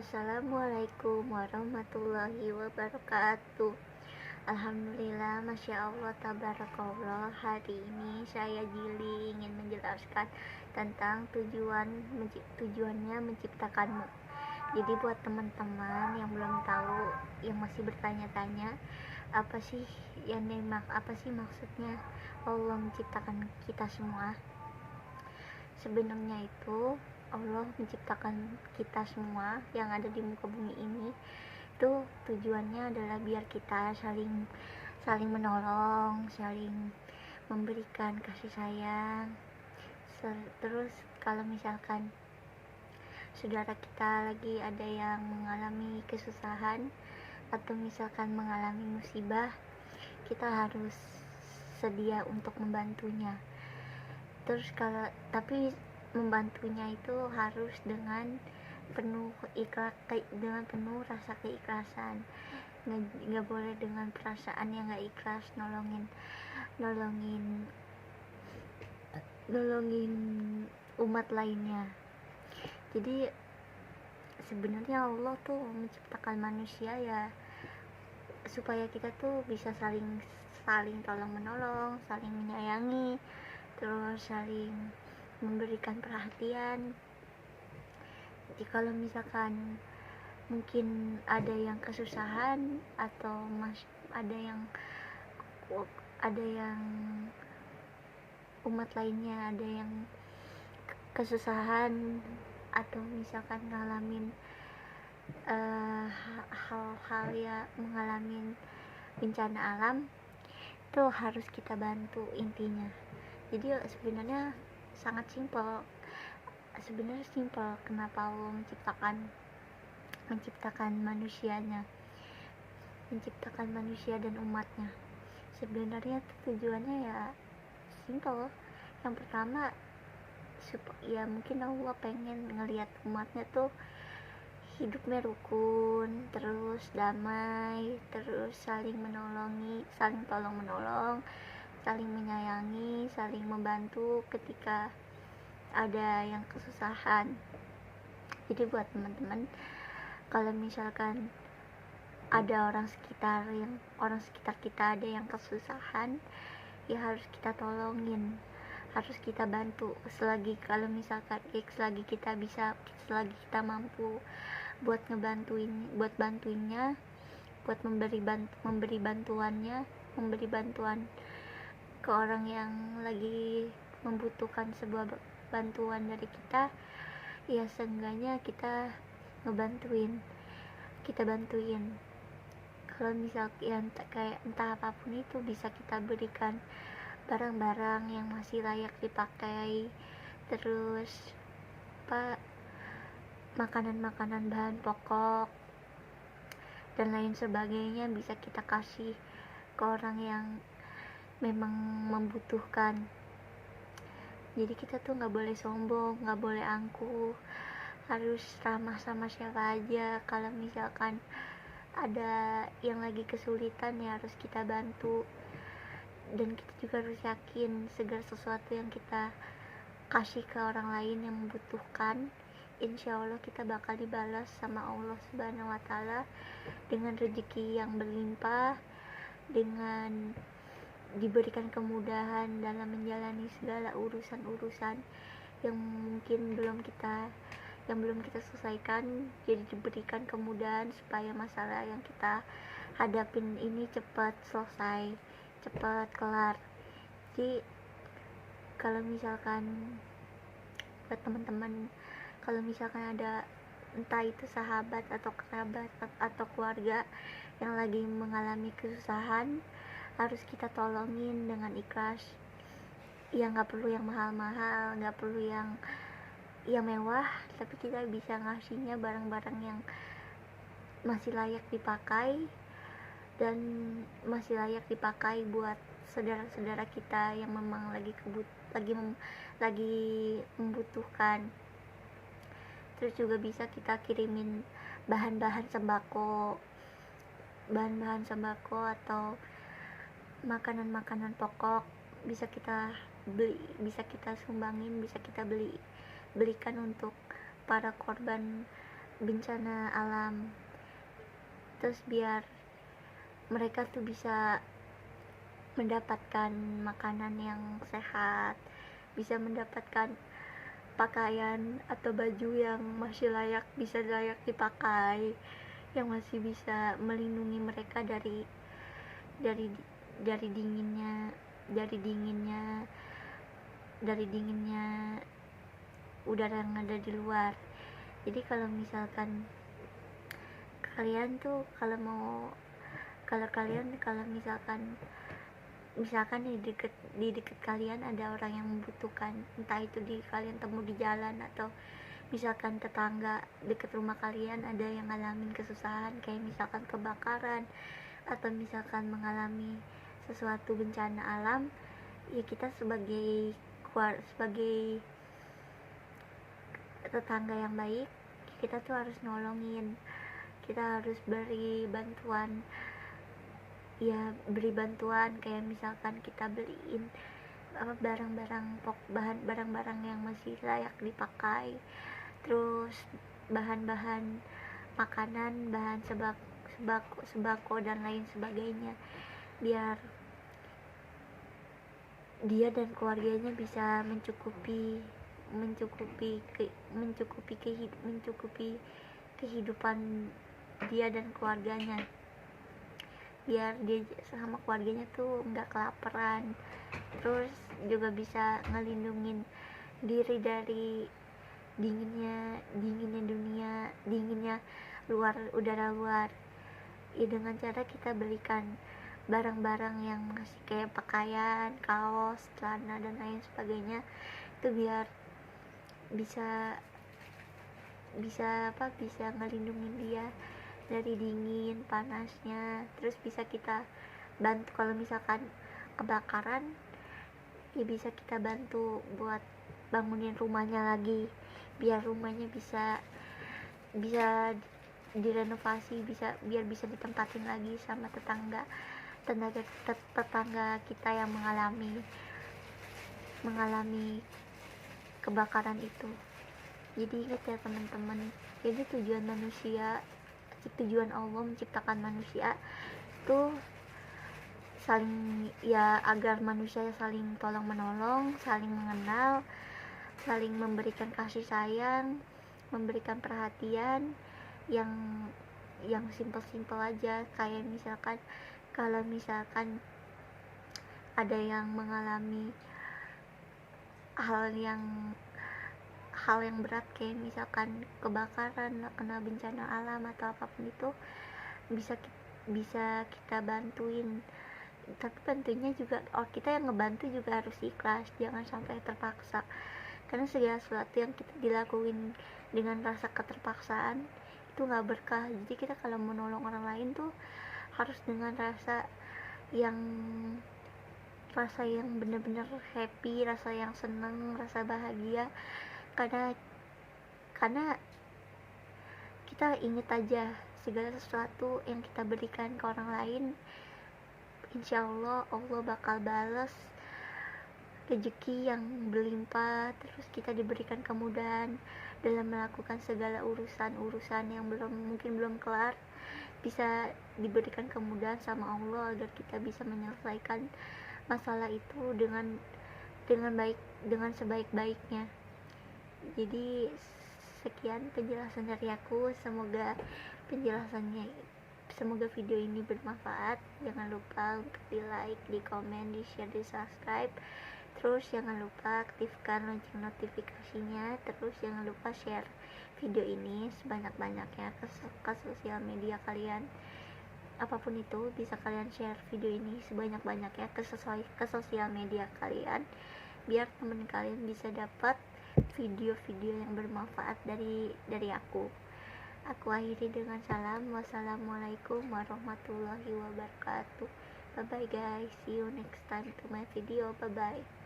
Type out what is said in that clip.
Assalamualaikum warahmatullahi wabarakatuh. Alhamdulillah, Masya Allah, Tabarakallah. Hari ini saya Jili ingin menjelaskan tentang tujuannya menciptakanmu. Jadi buat teman-teman yang belum tahu, yang masih bertanya-tanya, apa sih apa sih maksudnya Allah menciptakan kita semua? Sebenarnya itu Allah menciptakan kita semua yang ada di muka bumi ini itu tujuannya adalah biar kita saling saling menolong, saling memberikan kasih sayang. Terus kalau misalkan saudara kita lagi ada yang mengalami kesusahan atau misalkan mengalami musibah, kita harus sedia untuk membantunya. Terus tapi membantunya itu harus dengan penuh dengan penuh rasa keikhlasan. Nggak boleh dengan perasaan yang nggak ikhlas nolongin umat lainnya. Jadi sebenarnya Allah tuh menciptakan manusia ya supaya kita tuh bisa saling tolong menolong, saling menyayangi, terus saling memberikan perhatian. Jadi kalau misalkan mungkin ada yang kesusahan atau ada yang umat lainnya ada yang kesusahan atau misalkan ngalamin hal-hal ya mengalami bencana alam, itu harus kita bantu intinya. Jadi sebenarnya sangat simpel kenapa Allah menciptakan manusia dan umatnya. Sebenarnya tujuannya ya simpel. Yang pertama, ya mungkin Allah pengen ngelihat umatnya tuh hidupnya rukun, terus damai, terus saling tolong menolong, saling menyayangi, saling membantu ketika ada yang kesusahan. Jadi buat teman-teman, kalau misalkan ada orang sekitar kita ada yang kesusahan, ya harus kita tolongin, harus kita bantu selagi kita bisa, selagi kita mampu buat bantuinnya, buat memberi bantuan ke orang yang lagi membutuhkan sebuah bantuan dari kita. Ya seenggaknya kita bantuin. Kalau misalkan kayak entah apapun itu, bisa kita berikan barang-barang yang masih layak dipakai, terus makanan bahan pokok dan lain sebagainya bisa kita kasih ke orang yang memang membutuhkan. Jadi kita tuh nggak boleh sombong, nggak boleh angkuh, harus ramah sama siapa aja. Kalau misalkan ada yang lagi kesulitan, ya harus kita bantu. Dan kita juga harus yakin segala sesuatu yang kita kasih ke orang lain yang membutuhkan, insya Allah kita bakal dibalas sama Allah Subhanahu wa Ta'ala dengan rezeki yang berlimpah, dengan diberikan kemudahan dalam menjalani segala urusan yang belum kita selesaikan. Jadi diberikan kemudahan supaya masalah yang kita hadapin ini cepat selesai, cepat kelar. Jadi kalau misalkan buat teman-teman, kalau misalkan ada entah itu sahabat atau kerabat atau keluarga yang lagi mengalami kesusahan, harus kita tolongin dengan ikhlas. Ya nggak perlu yang mahal-mahal, nggak perlu yang mewah, tapi kita bisa ngasihnya barang-barang yang masih layak dipakai dan masih layak dipakai buat saudara-saudara kita yang memang lagi membutuhkan. Terus juga bisa kita kirimin bahan-bahan sembako atau makanan pokok, bisa kita sumbangin, bisa kita belikan untuk para korban bencana alam, terus biar mereka tuh bisa mendapatkan makanan yang sehat, bisa mendapatkan pakaian atau baju yang masih bisa layak dipakai, yang masih bisa melindungi mereka dari dari dinginnya dari dinginnya dari dinginnya udara yang ada di luar. Jadi kalau misalkan kalian tuh kalau misalkan di deket kalian ada orang yang membutuhkan, entah itu kalian temu di jalan, atau misalkan tetangga deket rumah kalian ada yang ngalamin kesusahan kayak misalkan kebakaran atau misalkan mengalami sesuatu bencana alam, ya kita sebagai tetangga yang baik, kita tuh harus nolongin, kita harus beri bantuan kayak misalkan kita beliin barang-barang yang masih layak dipakai, terus bahan-bahan makanan, bahan sembako dan lain sebagainya, biar dia dan keluarganya bisa mencukupi kehidupan dia dan keluarganya, biar dia sama keluarganya tuh nggak kelaparan, terus juga bisa ngelindungin diri dari dinginnya udara luar, ya dengan cara kita belikan barang-barang yang masih kayak pakaian, kaos, celana dan lain sebagainya, itu biar bisa ngelindungin dia dari dingin panasnya. Terus bisa kita bantu kalau misalkan kebakaran, ya bisa kita bantu buat bangunin rumahnya lagi, biar rumahnya bisa direnovasi, biar bisa ditempatin lagi sama tetangga kita yang mengalami kebakaran itu. Jadi ingat ya teman-teman, ini tujuan Allah menciptakan manusia itu agar manusia saling tolong menolong, saling mengenal, saling memberikan kasih sayang, memberikan perhatian yang simpel-simpel aja, kayak misalkan kalau misalkan ada yang mengalami hal yang berat kayak misalkan kebakaran, kena bencana alam atau apapun itu, bisa kita bantuin, tapi tentunya juga kita yang ngebantu juga harus ikhlas, jangan sampai terpaksa, karena segala sesuatu yang kita dilakuin dengan rasa keterpaksaan itu nggak berkah. Jadi kita kalau menolong orang lain tuh harus dengan rasa yang benar-benar happy, rasa yang senang, rasa bahagia, karena kita ingat aja segala sesuatu yang kita berikan ke orang lain, insya Allah bakal balas rezeki yang berlimpah, terus kita diberikan kemudahan dalam melakukan segala urusan yang mungkin belum kelar, bisa diberikan kemudahan sama Allah agar kita bisa menyelesaikan masalah itu dengan sebaik-baiknya. Jadi sekian penjelasan dari aku, semoga video ini bermanfaat. Jangan lupa untuk di like, di komen, di share, di subscribe. Terus jangan lupa aktifkan lonceng notifikasinya. Terus jangan lupa share video ini sebanyak-banyaknya ke sosial media kalian. Apapun itu, bisa kalian share video ini sebanyak-banyaknya ke sosial media kalian, biar teman kalian bisa dapat video-video yang bermanfaat dari aku. Aku akhiri dengan salam. Wassalamualaikum warahmatullahi wabarakatuh. Bye bye guys, see you next time to my video. Bye bye.